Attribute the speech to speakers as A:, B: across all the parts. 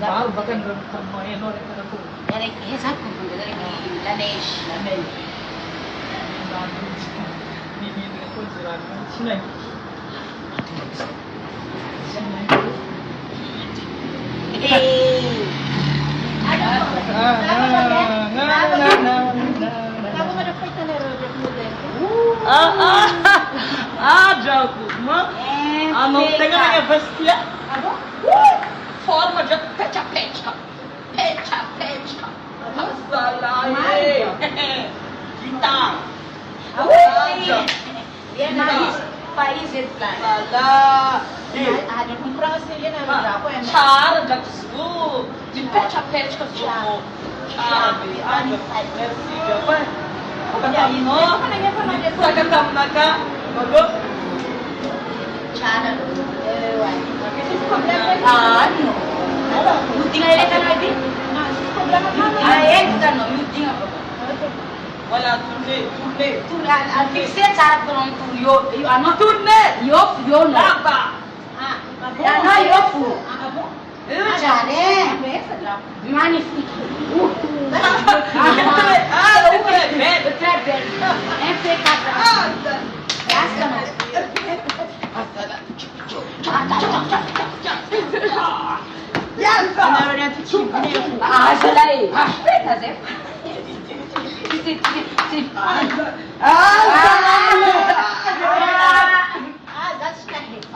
A: Baru bahkan bermain orang kena pun.
B: Dari satu pun dari Lanesh.
A: Ini pun silakan Cina. Jauh, mah? Não tem a minha vestia. Forma de pecha. Salai. Kita.
B: Dia país itu kan.
A: Salah.
B: Ada kumpulan sini na berapa yang?
A: Cara de azul. De pecha que azul. Cara de merci, apa? Bukan no. Saga kamu naga. Bagus.
B: Cara. No. Mutinga ele kan lagi? Ele kan no, mutinga apa?
A: Wala tourner.
B: Tu la fixer cara tolong tu yo ano tourner yo no.
A: Laba.
B: No yo fu. Jare. Magnifique. Très belle. Impeccable. Basta no. Selai. Aspetta, Zé. Das carrega.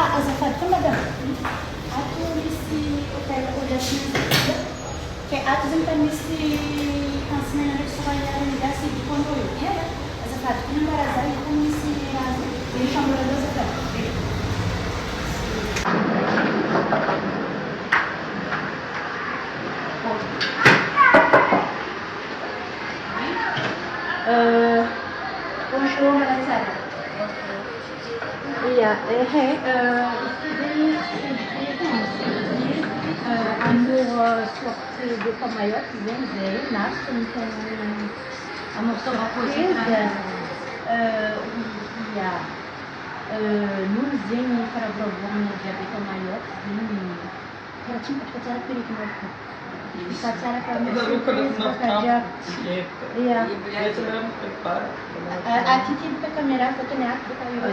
B: Azafady koa madame. Ato misy opération ke ato zany fa misy enseignant ndraiky soragnarany gasy diplôme io. Ia, azafady koa nambarazany fa misy raha zany chambre là azafady. Bonjour madame Sarah. Ja, amor sorte de Mayotte, vem nasce então amor surpresa. Ja, nous vem para o programa de Abeta Mayotte, para tinha que fazer a película. Pacara kami bekerja. Iya. Attitude de caméra, foto nih aku kayak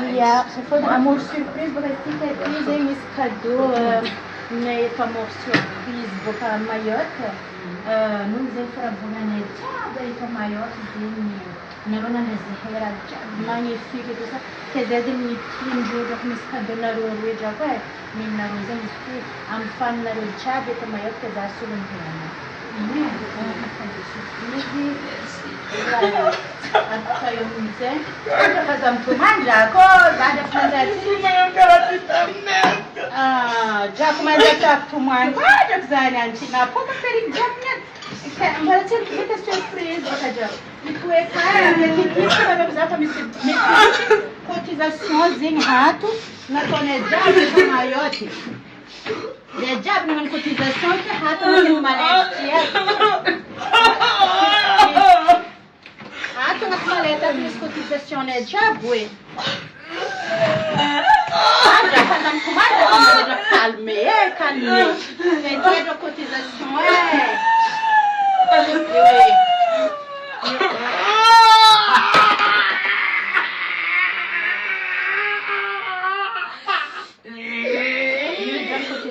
B: iya, foi amor surprise berarti kayak esse cadeau, né, amor surprise para Mayotte. Não sei para bonane, sabe, para Mayotte, Nerona Nezehera, magnifique tout ça. Que desde me tinha já me escadou na rua já vai. Minna rozan isti amfan na rochabe to mayot ke zasulun kirana. Anta yung mise. Anta kazam tumanja ko bada fanzati. Ja kumanja ta tuman bada zanyanti na poko perik jamnya. Mbara chen kita surprise bakaja. Ikue kaya netikitu na bizata mise cotisation zin rato na tonejade de Mayotte. Dejab numa cotisation que rato na maleta. Rato na maleta de cotisation é jabue. Já fazemos com mais calme. É dia de cotisation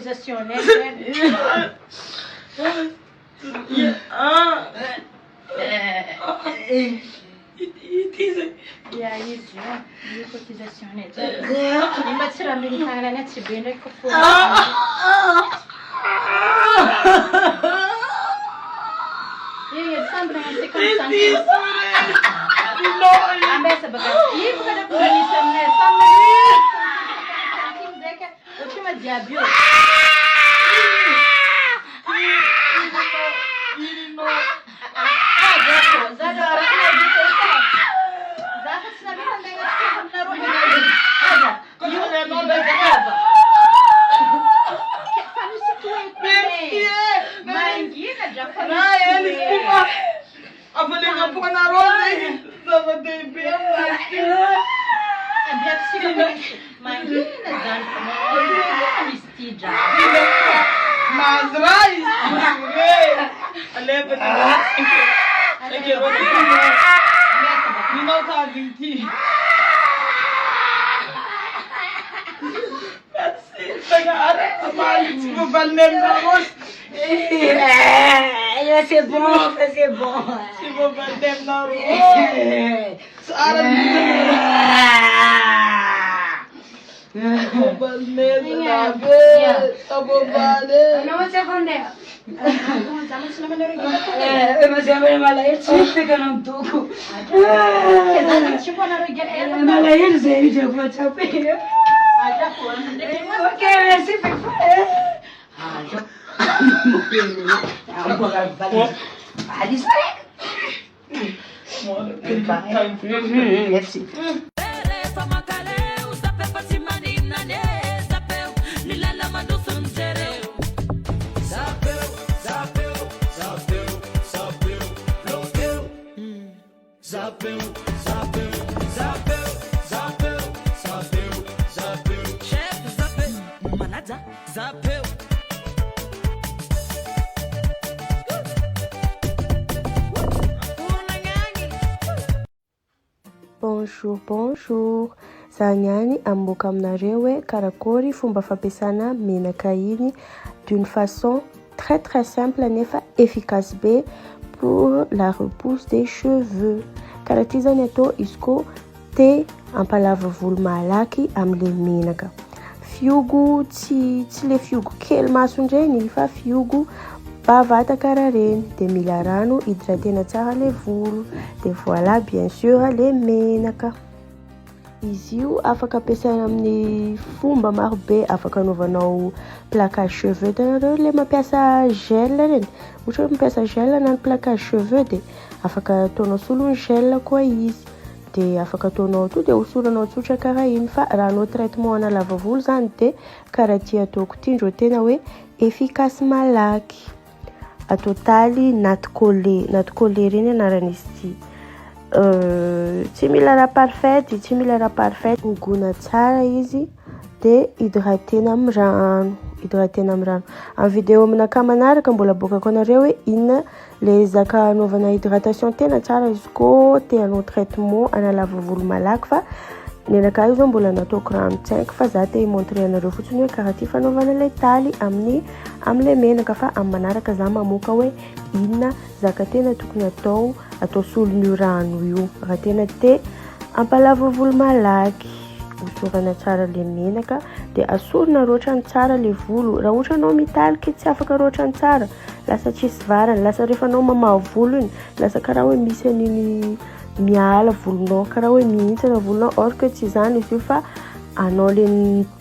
B: cotisation Ya isso, de cotisation ele vai tirar minha cara na tibenda que for. Iya, sampai nanti kan ambil sebagai ibu kada pergi sana sampai Inona jiaby io.
C: C'est bon, c'est bon.
A: Si vous vendez na
C: Merci.
D: Bonjour, bonjour. Zanyani amboka aminareo hoe karakory fomba fampiasana menaka iny d'une façon très simple nefa efficace be pour la repousse des cheveux. Karaha ty zany atao izy ko te ampalava volo malaky amile menaka. Fiogo tsy le fiogo kely masondreny fa fiogo bavata karaha reny, de mila rano hydratena tsara le volo, de voilà bien sûr le menaka. Izy io afaka ampiasaina amin'ny fomba maro be, afaka anaovanao placage cheveux hitanareo le mampiasa gel reny, ohatra hoe mampiasa gel na placage cheveux de afaka ataonao solony gel koa izy, de afaka ataonao to de hosoranao tsotra karaha iny, fa raha anao traitement ana lava volo zany de karaha ty ataoko ty ndro tena hoe efficace malaky. Atao taly natte collé reny anaran'izy ty. Tsy mila raha parfait, hogona tsara izy de hydratena amin'ny rano. Amin'ny vidéo aminakà manaraka mbola bokako anareo hoe inona le zaka anaovana hydratation tena tsara izy ko te hanao traitement analava volo malaky, fa nenakà io zao mbola nataoko rano 5 fa za te himontrer anareo fotsiny hoe karaha ty fanaovana le taly amile menaka, fa amin'ny manaraka za mamoaka hoe inona zaka tena tokony atao solon'io rano io raha tena te ampalava volo malaky. Hosorana tsara le menaka de asorina roatrany tsara le volo. Raha ohatra anao mitaliky tsy afaka roatrany tsara, lasa tsisy varany, lasa rehefa anao mamaha volo iny lasa karaha hoe misy an'iny miala volonao, karaha hoe mihintsana volonao, or que tsy zany izy io fa anao le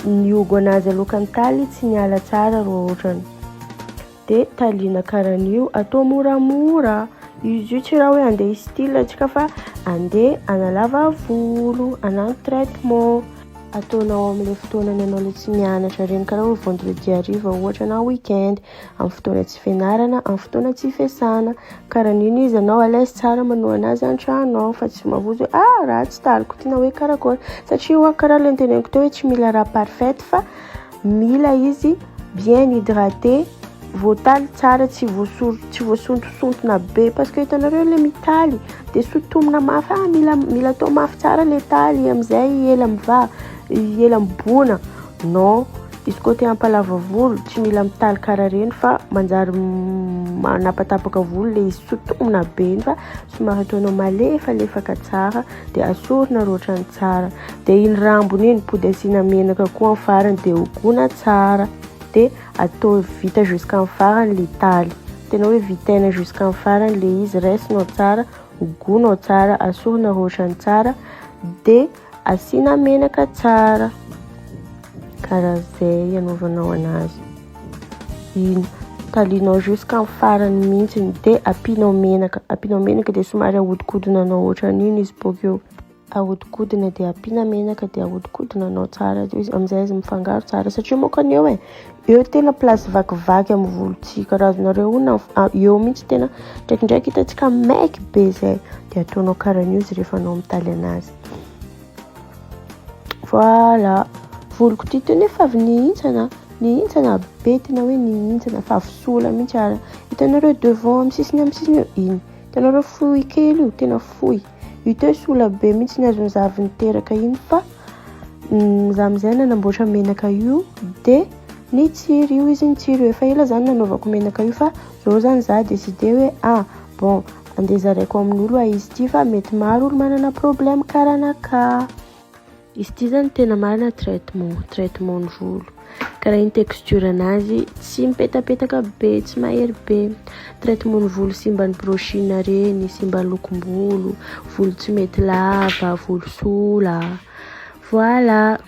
D: niogo anazy alohan'ny taly tsy miala tsara roatrany. De taliana karahan'io atao moramora. Izy io tsy raha hoe andeha style atsika fa andeha analava volo, anano traitement. Ataonao amin'ilay fotoanany anao le tsy mianatra reny, karaha hoe vendredi hariva ohatra na weekend, amin'ny fotoana tsy fianarana, amin'ny fotoana tsy fiasana. Karahan'iny izy anao alaise tsara manao anazy an-tranonao, fa tsy mavozo hoe raha tsy taliko tiana hoe karakory, satria karaha le teneniko teo hoe tsy mila raha parfaite fa mila izy bien hydraté, voataly tsara, tsy voasontosontona be, parce que hitanareo le mitaly de sotomina mafy, mila atao mafy tsara le taly amizay ela mibona. Non, izy koa te hampalava volo tsy mila mitaly karaha reny fa manjary manapatapaka volo le izy sotomina be iny, fa somary ataonao malefalefaka tsara de asorina roatrany tsara, de iny rambony iny pody asiana menaka koa amin'ny farany de hogona tsara, de atao vita jusqu'à farany le taly, tena hoe vitaina jusqu'à farany le izy, raisinao tsara, hogonao tsara, asorina roatrany tsara de asiana menaka tsara. karaha zay anaovanao anazy. Iny talinao jusqu'à farany mihitsy dia apianao menaka dia somary ahodikodinanao ohatran'iny izy bokeo. Ahodikodina dia apiana menaka dia ahodikodinanao tsara izy amin'izay izy mifangaro tsara satria mokany eo tena place vakivaky amin'ny volontsika razonareo na eo mihitsy tena ndraikindraiky hitantsika maiky be zay dia ataonao karan'io izy rehefa anao mitaly anazy. Voilà, voloko ty tena efa avy nihintsana be tena hoe nihintsana fa avy sola mihitsy ara. Hitanareo devant amin'ny sisiny eo iny hitanareo fohy kely io tena fohy io teo sola be mihitsy ny azony zavy niteraka iny fa za amin'izay nanamboatra menaka io dia nitsiry io izy nitsiry io efa ela zany nanaovako menaka io fa zao zany za décidé hoe bon andeha zaraiko amin'olo izy ty fa mety maro olo manana problème karaha anaka. Izy ty zany tena marina traitement ny volo karaha iny texture anazy tsy mipetapetaka be tsy mahery be. Traitement ny volo simba ny brushing reny, simba ny lokom-bolo, volo tsy mety lava, volo sola. Voilà,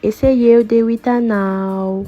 D: essayez dia ho hitanao.